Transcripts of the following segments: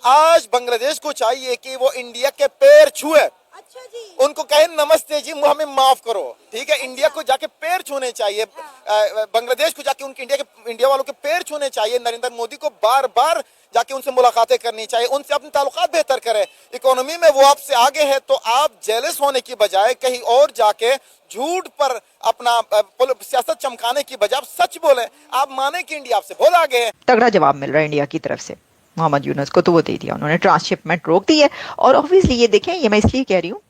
आज बांग्लादेश को चाहिए कि वो इंडिया के पैर छुए, अच्छा जी, उनको कहे नमस्ते जी, हमें माफ करो, ठीक है। इंडिया को जाके पैर छूने चाहिए, बांग्लादेश को जाके उनके इंडिया वालों के पैर छूने चाहिए। नरेंद्र मोदी को बार बार जाके उनसे मुलाकातें करनी चाहिए, उनसे अपने ताल्लुकात बेहतर करें। इकोनॉमी में वो आपसे आगे है, तो आप जेलस होने की बजाय कहीं और जाके झूठ पर अपना सियासत चमकाने की बजाय आप सच बोले। आप माने कि इंडिया आपसे बहुत आगे है। तगड़ा जवाब मिल रहा है इंडिया की तरफ से मोहम्मद यूनुस को, तो वो दे दिया उन्होंने, ट्रांसशिपमेंट रोक दी है। और ऑब्वियसली ये देखें, ये मैं इसलिए कह रही हूँ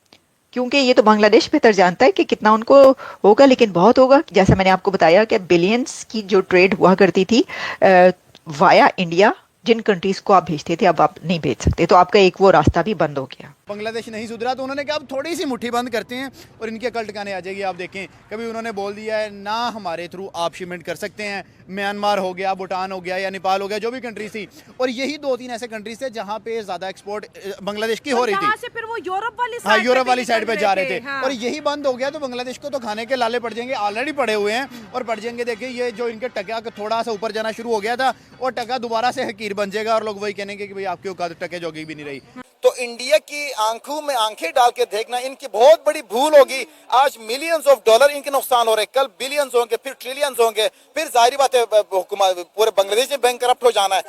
क्योंकि ये तो बांग्लादेश बेहतर जानता है कि कितना उनको होगा, लेकिन बहुत होगा। जैसा मैंने आपको बताया कि बिलियंस की जो ट्रेड हुआ करती थी वाया इंडिया, जिन कंट्रीज को आप भेजते थे अब आप नहीं भेज सकते, तो आपका एक वो रास्ता भी बंद हो गया। बांग्लादेश नहीं सुधरा तो उन्होंने कहा अब थोड़ी सी मुट्ठी बंद करते हैं और इनकी अकल ठिकाने आ जाएगी। आप देखें, कभी उन्होंने बोल दिया है ना हमारे थ्रू आप शिपमेंट कर सकते हैं, म्यांमार हो गया, भूटान हो गया या नेपाल हो गया, जो भी कंट्रीज थी, और यही 2-3 ऐसे कंट्रीज थे जहाँ पे ज्यादा एक्सपोर्ट बांग्लादेश की हो रही थी। से फिर वो यूरोप वाली हाँ, यूरोप वाली साइड पे जा रहे थे, हाँ। और यही बंद हो गया तो बांग्लादेश को तो खाने के लाले पड़ जाएंगे, ऑलरेडी पड़े हुए हैं और पड़ जाएंगे। देखिए ये जो इनके टका थोड़ा सा ऊपर जाना शुरू हो गया था, और टका दोबारा से हकीर बन जाएगा और लोग वही कहेंगे कि भाई आपके औकात टके जोगी भी नहीं रही। तो इंडिया की आंखों में आंखें डाल के देखना इनकी बहुत बड़ी भूल होगी। आज मिलियंस ऑफ डॉलर इनके नुकसान हो रहे, कल बिलियंस होंगे, फिर ट्रिलियंस होंगे, फिर जाहिर बात है हुकूमत पूरे बांग्लादेश में बैंक करप्ट हो जाना है।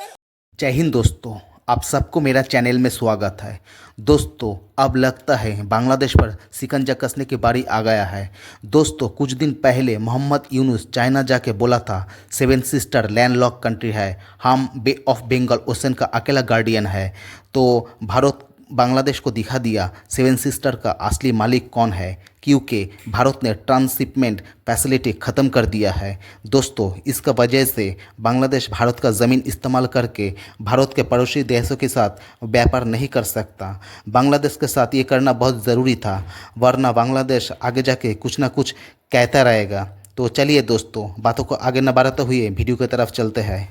जय हिंद दोस्तों, आप सबको मेरा चैनल में स्वागत है। दोस्तों अब लगता है बांग्लादेश पर शिकंजा कसने की बारी आ गया है। दोस्तों कुछ दिन पहले मोहम्मद यूनुस चाइना जाके बोला था 7 सिस्टर लैंडलॉक कंट्री है, हम बे ऑफ बंगाल ओशन का अकेला गार्डियन है। तो भारत बांग्लादेश को दिखा दिया 7 सिस्टर का असली मालिक कौन है, क्योंकि भारत ने ट्रांसशिपमेंट फैसिलिटी ख़त्म कर दिया है। दोस्तों इसका वजह से बांग्लादेश भारत का ज़मीन इस्तेमाल करके भारत के पड़ोसी देशों के साथ व्यापार नहीं कर सकता। बांग्लादेश के साथ ये करना बहुत ज़रूरी था, वरना बांग्लादेश आगे जाके कुछ ना कुछ कहता रहेगा। तो चलिए दोस्तों बातों को आगे न बढ़ाते हुए वीडियो की तरफ चलते हैं।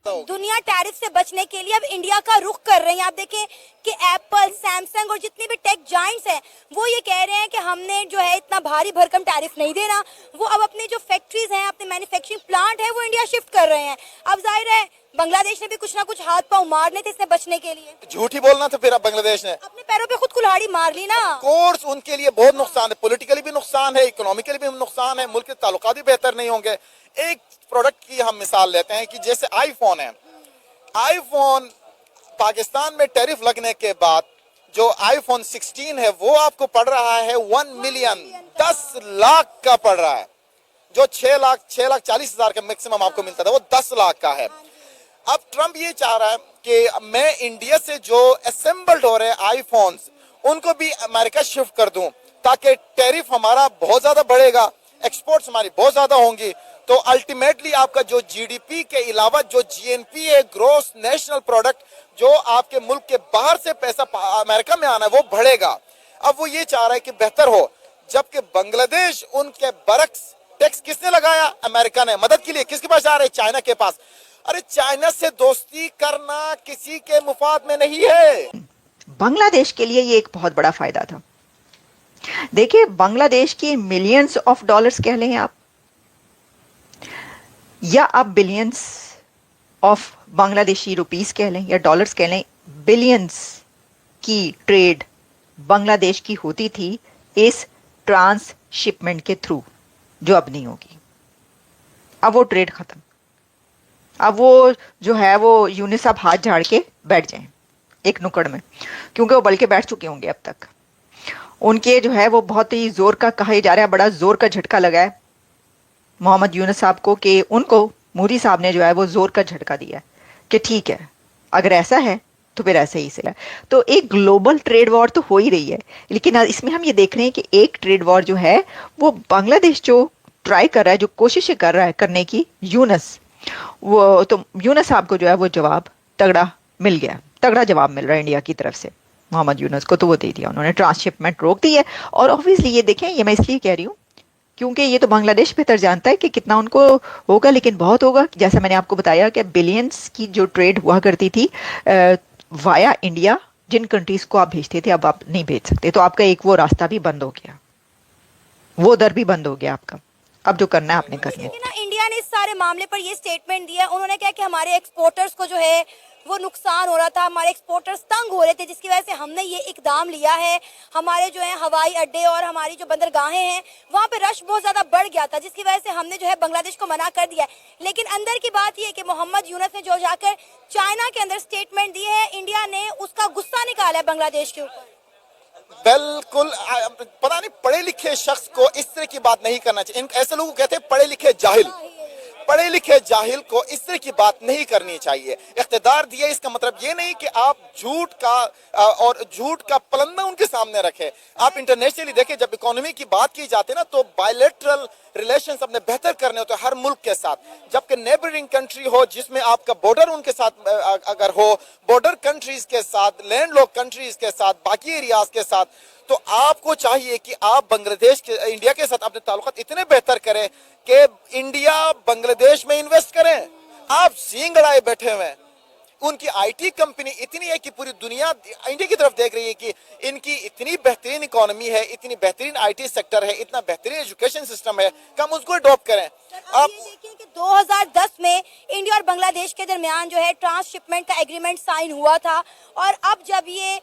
दुनिया टैरिफ से बचने के लिए अब इंडिया का रुख कर रहे हैं। आप देखें कि एप्पल, सैमसंग और जितने भी टेक जायंट्स हैं वो ये कह रहे हैं कि हमने जो है इतना भारी भरकम टैरिफ नहीं देना। वो अब अपने जो फैक्ट्रीज हैं, अपने मैन्युफैक्चरिंग प्लांट है, वो इंडिया शिफ्ट कर रहे हैं। अब जाहिर है बांग्लादेश ने भी कुछ ना कुछ हाथ पांव मारने थे इससे बचने के लिए। झूठ ही बोलना था फिर अब बांग्लादेश ने अपने पैरों पे खुद कुल्हाड़ी मार ली ना। कोर्स उनके लिए बहुत नुकसान है, पॉलिटिकली भी नुकसान है, इकोनॉमिकली भी नुकसान है, मुल्क के ताल्लुकात भी बेहतर नहीं होंगे। एक प्रोडक्ट की हम मिसाल लेते हैं कि जैसे आईफोन है, आईफोन पाकिस्तान में टैरिफ लगने के बाद जो आईफोन 16 है वो आपको पड़ रहा है 1 मिलियन 10 लाख का पड़ रहा है। जो 6 लाख 40,000 का मैक्सिमम आपको मिलता था वो 10 लाख का है। अब ट्रम्प ये चाह रहा है कि मैं इंडिया से जो असेंबल्ड हो रहे आईफोन्स उनको भी अमेरिका शिफ्ट कर दूं, ताकि टैरिफ हमारा बहुत ज्यादा बढ़ेगा, एक्सपोर्ट्स हमारी बहुत ज्यादा होंगी। तो अल्टीमेटली आपका जो जीडीपी के अलावा जो जीएनपी है, ग्रोस नेशनल प्रोडक्ट, जो आपके मुल्क के बाहर से पैसा अमेरिका में आना है वो बढ़ेगा। अब वो ये चाह रहा है कि बेहतर हो, जबकि बांग्लादेश उनके बरक्स टैक्स किसने लगाया? अमेरिका ने। मदद के लिए किसके पास जा रहे? चाइना के पास। अरे चाइना से दोस्ती करना किसी के मुफाद में नहीं है। बांग्लादेश के लिए ये एक बहुत बड़ा फायदा था। देखिए बांग्लादेश की मिलियंस ऑफ डॉलर्स कह लें आप, या आप बिलियंस ऑफ बांग्लादेशी रुपीस कह लें या डॉलर्स कह लें, बिलियंस की ट्रेड बांग्लादेश की होती थी इस ट्रांसशिपमेंट के थ्रू, जो अब नहीं होगी। अब वो ट्रेड खत्म। अब वो जो है वो यूनुस साहब हाथ झाड़ के बैठ जाएं एक नुक्कड़ में, क्योंकि वो बल्कि बैठ चुके होंगे अब तक। उनके जो है वो बहुत ही जोर का कहा जा रहा है, बड़ा जोर का झटका लगा है मोहम्मद यूनुस साहब को, कि उनको मोदी साहब ने जो है वो जोर का झटका दिया कि ठीक है अगर ऐसा है तो फिर ऐसे ही से है। तो एक ग्लोबल ट्रेड वॉर तो हो ही रही है, लेकिन इसमें हम ये देख रहे हैं कि एक ट्रेड वॉर जो है वो बांग्लादेश जो ट्राई कर रहा है, जो कोशिशें कर रहा है करने की, यूनुस, वो तो यूनुस साहब को जो है वो जवाब तगड़ा मिल गया, तगड़ा जवाब मिल रहा है इंडिया की तरफ से मोहम्मद यूनुस को, तो वो दे दिया उन्होंने, ट्रांसशिपमेंट रोक दी है। और ऑब्वियसली ये देखें, ये मैं इसलिए कह रही हूँ क्योंकि ये तो बांग्लादेश बेहतर जानता है कि कितना उनको होगा, लेकिन बहुत होगा। जैसा मैंने आपको बताया कि बिलियंस की जो ट्रेड हुआ करती थी वाया इंडिया, जिन कंट्रीज को आप भेजते थे अब आप नहीं भेज सकते, तो आपका एक वो रास्ता भी बंद हो गया, वो दर भी बंद हो गया आपका। अब जो करना है आपने करना है। इंडिया ने इस सारे मामले पर ये स्टेटमेंट दिया, उन्होंने कहा कि हमारे एक्सपोर्टर्स को जो है वो नुकसान हो रहा था, हमारे एक्सपोर्टर्स तंग हो रहे थे, जिसकी वजह से हमने ये इकदाम लिया है। हमारे जो है हवाई अड्डे और हमारी जो बंदरगाहें हैं वहाँ पे रश बहुत ज़्यादा बढ़ गया था, जिसकी वजह से हमने जो है बांग्लादेश को मना कर दिया है। लेकिन अंदर की बात ये है कि मोहम्मद यूनुस ने जो जाकर चाइना के अंदर स्टेटमेंट दी है, इंडिया ने उसका गुस्सा निकाला है बांग्लादेश के ऊपर। बिल्कुल पता नहीं, पढ़े लिखे शख्स को इस तरह की बात नहीं करना चाहिए। ऐसे लोग कहते हैं पढ़े लिखे जाहिल, पढ़े लिखे जाहिल को इस तरह की बात नहीं करनी चाहिए। इख्तिदार दिए इसका मतलब ये नहीं कि आप झूठ का पलंदा उनके सामने रखें। आप इंटरनेशनली देखें, जब इकोनॉमी की बात की जाती है ना, तो बायलैटरल रिलेशंस अपने बेहतर करने होते हैं हर मुल्क के साथ। जबकि नेबरिंग कंट्री हो जिसमें आपका बॉर्डर उनके साथ अगर हो, बॉर्डर कंट्रीज के साथ, लैंडलॉक कंट्रीज के साथ, बाकी एरियाज के साथ, तो आपको चाहिए कि आप बांग्लादेश के इंडिया के साथ अपने ताल्लुकात इतने बेहतर करें कि इंडिया बांग्लादेश में इन्वेस्ट करें। आप सींग अड़ाए बैठे हुए हैं। उनकी आईटी कंपनी इतनी है कि पूरी दुनिया इंडिया की तरफ देख रही है कि इनकी इतनी बेहतरीन इकोनॉमी है, इतनी बेहतरीन आईटी सेक्टर है, इतना बेहतरीन एजुकेशन सिस्टम है कि हम उसको अडॉप्ट करें। आप ये देखिए कि 2010 में इंडिया और बांग्लादेश के दरमियान जो है ट्रांसशिपमेंट का एग्रीमेंट साइन हुआ था, और अब जब ये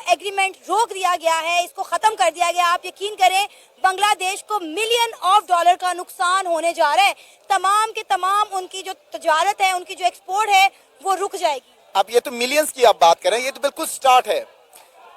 एग्रीमेंट रोक दिया गया है, इसको खत्म कर दिया गया, आप यकीन करें बांग्लादेश को मिलियन ऑफ डॉलर का नुकसान होने जा रहा है। तमाम के तमाम उनकी जो तजारत है, उनकी जो एक्सपोर्ट है, वो रुक जाएगी। अब ये तो मिलियंस की आप बात करें, ये तो बिल्कुल स्टार्ट है।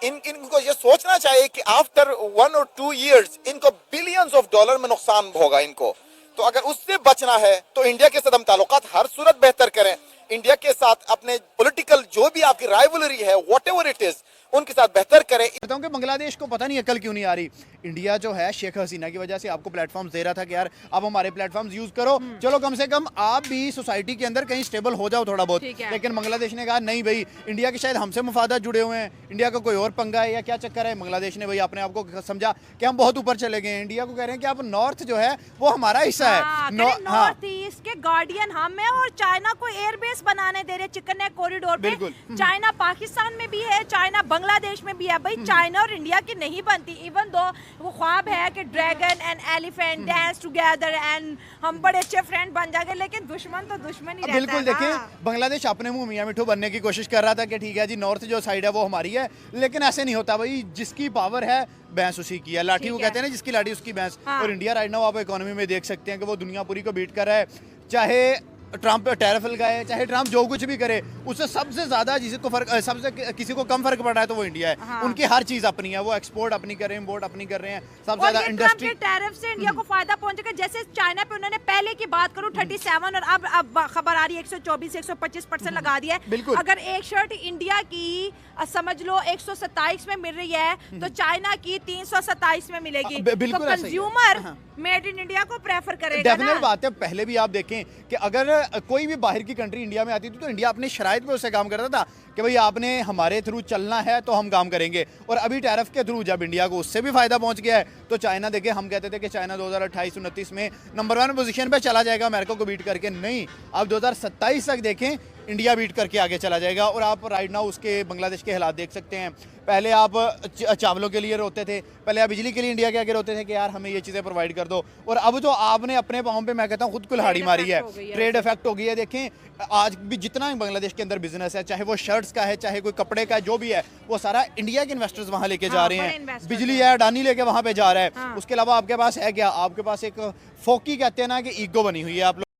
इनको ये सोचना चाहिए कि आफ्टर 1 और 2 years इनको बिलियंस ऑफ डॉलर में नुकसान होगा इनको। तो अगर उससे बचना है तो इंडिया के साथ हम ताल्लुकात हर सूरत बेहतर करें। इंडिया के साथ अपने पॉलिटिकल जो भी आपकी राइवलरी है, व्हाटएवर इट इज, उनके साथ बेहतर करें। कहता हूँ कि बांग्लादेश को पता नहीं अकल क्यों नहीं आ रही। इंडिया जो है शेख हसीना की वजह से आपको प्लेटफॉर्म्स दे रहा था कि यार आप हमारे प्लेटफॉर्म्स यूज करो, चलो कम से कम आप भी सोसाइटी के अंदर कहीं स्टेबल हो जाओ थोड़ा बहुत। लेकिन बांग्लादेश ने कहा नहीं भाई, इंडिया के शायद हमसे मफादात जुड़े हुए हैं, इंडिया का कोई और पंगा है या क्या चक्कर है। बांग्लादेश ने भाई अपने आप को समझा कि हम बहुत ऊपर चले गए हैं। इंडिया को कह रहे हैं कि आप नॉर्थ जो है वो हमारा हिस्सा है। नॉर्थ ईस्ट के गार्डियन हम है, और चाइना को एयरबेस बनाने दे रहे चिकन नेक कॉरिडोर पे। चाइना पाकिस्तान में भी है, चाइना बांग्लादेश में भी है। भाई चाइना और इंडिया की नहीं बनती। इवन दो वो ख्वाब है कि dragon and elephant dance together and हम बड़े अच्छे फ्रेंड बन जाएंगे, लेकिन दुश्मन तो दुश्मन ही रहता है। बिल्कुल देखें, बांग्लादेश अपने मुंह मियां मिठू बनने की कोशिश कर रहा था कि ठीक है जी नॉर्थ जो साइड है वो हमारी है, लेकिन ऐसे नहीं होता भाई। जिसकी पावर है भैंस उसी की है, लाठी वो कहते हैं ना, जिसकी लाठी उसकी भैंस। और इंडिया राइट नाउ आप इकोनॉमी में देख सकते हैं कि वो दुनिया पूरी को बीट कर रहा है। चाहे ट्रंप टैरिफ लगाए, चाहे ट्रंप जो कुछ भी करे, उससे सबसे ज्यादा सबसे किसी को कम फर्क पड़ रहा है तो वो इंडिया है। उनकी हर चीज अपनी है, वो एक्सपोर्ट अपनी कर रहे हैं, इम्पोर्ट अपनी कर रहे हैं। सबसे ज्यादा इंडस्ट्री टैरिफ से इंडिया को फायदा पहुंचेगा। जैसे चाइना पे उन्होंने पहले की बात करूं 37 और अब खबर आ रही है 124-125% लगा दिया है। अगर एक शर्ट इंडिया की समझ लो 127 में मिल रही है, तो चाइना की 327 में मिलेगी। तो कंज्यूमर मेड इन इंडिया को प्रेफर करेगा। डेफिनेट बात है। पहले भी आप देखें कि अगर कोई भी बाहर की कंट्री इंडिया में आती थी तो इंडिया अपने शराइत पे उससे काम करता था कि भाई आपने हमारे थ्रू चलना है तो हम काम करेंगे। और अभी टैरिफ के थ्रू जब इंडिया को उससे भी फायदा पहुंच गया है, तो चाइना देखे, हम कहते थे कि चाइना 2028-29 में नंबर 1 पोजीशन पे चला जाएगा अमेरिका को बीट करके। नहीं, अब 2027 तक देखें इंडिया बीट करके आगे चला जाएगा। और आप राइट नाउ उसके बांग्लादेश के हालात देख सकते हैं। पहले आप चावलों के लिए रोते थे, पहले आप बिजली के लिए इंडिया के आगे रोते थे कि यार हमें ये चीज़ें प्रोवाइड कर दो। और अब जो आपने अपने पाँव पे, मैं कहता हूँ, खुद कुल्हाड़ी मारी है, ट्रेड इफेक्ट हो गई है। देखें आज भी जितना बांग्लादेश के अंदर बिजनेस है, चाहे वो शर्ट्स का है, चाहे कोई कपड़े का है, जो भी है, वो सारा इंडिया के इन्वेस्टर्स वहाँ लेके जा रहे हैं। बिजली है, अडानी लेके वहाँ पे जा रहा है। उसके अलावा आपके पास है क्या? आपके पास एक फोकी कहते हैं ना कि ईगो बनी हुई है आप लोग।